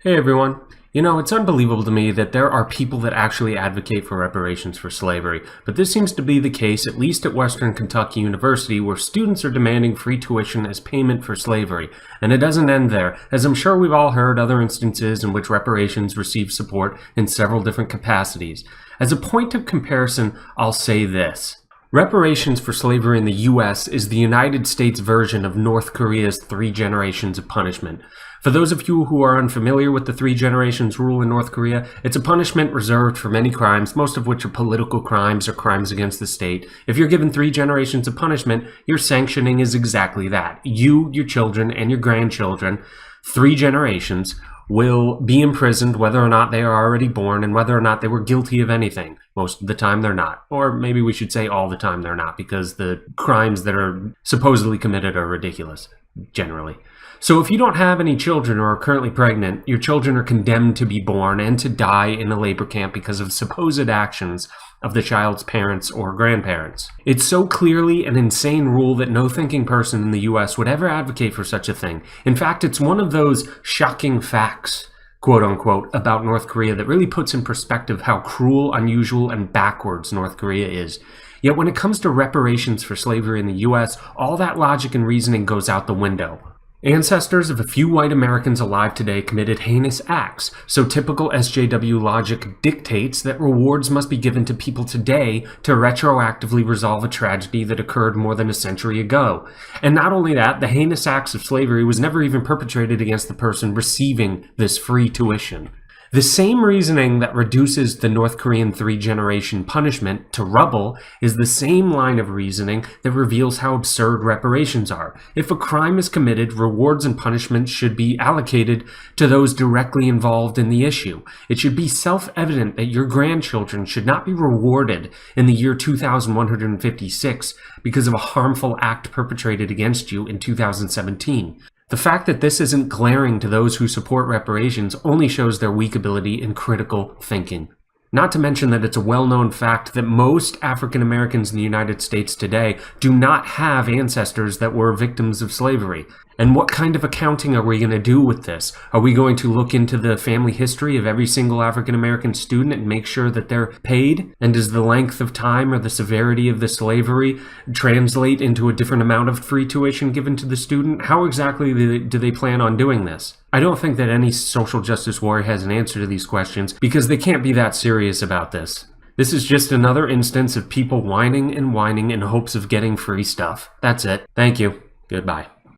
Hey everyone. It's unbelievable to me that there are people that actually advocate for reparations for slavery, but this seems to be the case at least at Western Kentucky University, where students are demanding free tuition as payment for slavery. And it doesn't end there, as I'm sure we've all heard other instances in which reparations receive support in several different capacities. As a point of comparison, I'll say this. Reparations for slavery in the U.S. is the United States version of North Korea's 3 generations of punishment. For those of you who are unfamiliar with the 3 generations rule in North Korea, it's a punishment reserved for many crimes, most of which are political crimes or crimes against the state. If you're given 3 generations of punishment, your sanctioning is exactly that. You, your children, and your grandchildren, 3 generations, will be imprisoned whether or not they are already born and whether or not they were guilty of anything. Most of the time they're not. Or maybe we should say all the time they're not, because the crimes that are supposedly committed are ridiculous, generally. So if you don't have any children or are currently pregnant, your children are condemned to be born and to die in a labor camp because of supposed actions of the child's parents or grandparents. It's so clearly an insane rule that no thinking person in the US would ever advocate for such a thing. In fact, it's one of those shocking facts, quote unquote, about North Korea that really puts in perspective how cruel, unusual, and backwards North Korea is. Yet when it comes to reparations for slavery in the US, all that logic and reasoning goes out the window. Ancestors of a few white Americans alive today committed heinous acts, so typical SJW logic dictates that rewards must be given to people today to retroactively resolve a tragedy that occurred more than a century ago. And not only that, the heinous acts of slavery was never even perpetrated against the person receiving this free tuition. The same reasoning that reduces the North Korean 3-generation punishment to rubble is the same line of reasoning that reveals how absurd reparations are. If a crime is committed, rewards and punishments should be allocated to those directly involved in the issue. It should be self-evident that your grandchildren should not be rewarded in the year 2156 because of a harmful act perpetrated against you in 2017. The fact that this isn't glaring to those who support reparations only shows their weak ability in critical thinking. Not to mention that it's a well-known fact that most African Americans in the United States today do not have ancestors that were victims of slavery. And what kind of accounting are we going to do with this? Are we going to look into the family history of every single African American student and make sure that they're paid? And does the length of time or the severity of the slavery translate into a different amount of free tuition given to the student? How exactly do they plan on doing this? I don't think that any social justice warrior has an answer to these questions because they can't be that serious about this. This is just another instance of people whining and whining in hopes of getting free stuff. That's it. Thank you. Goodbye.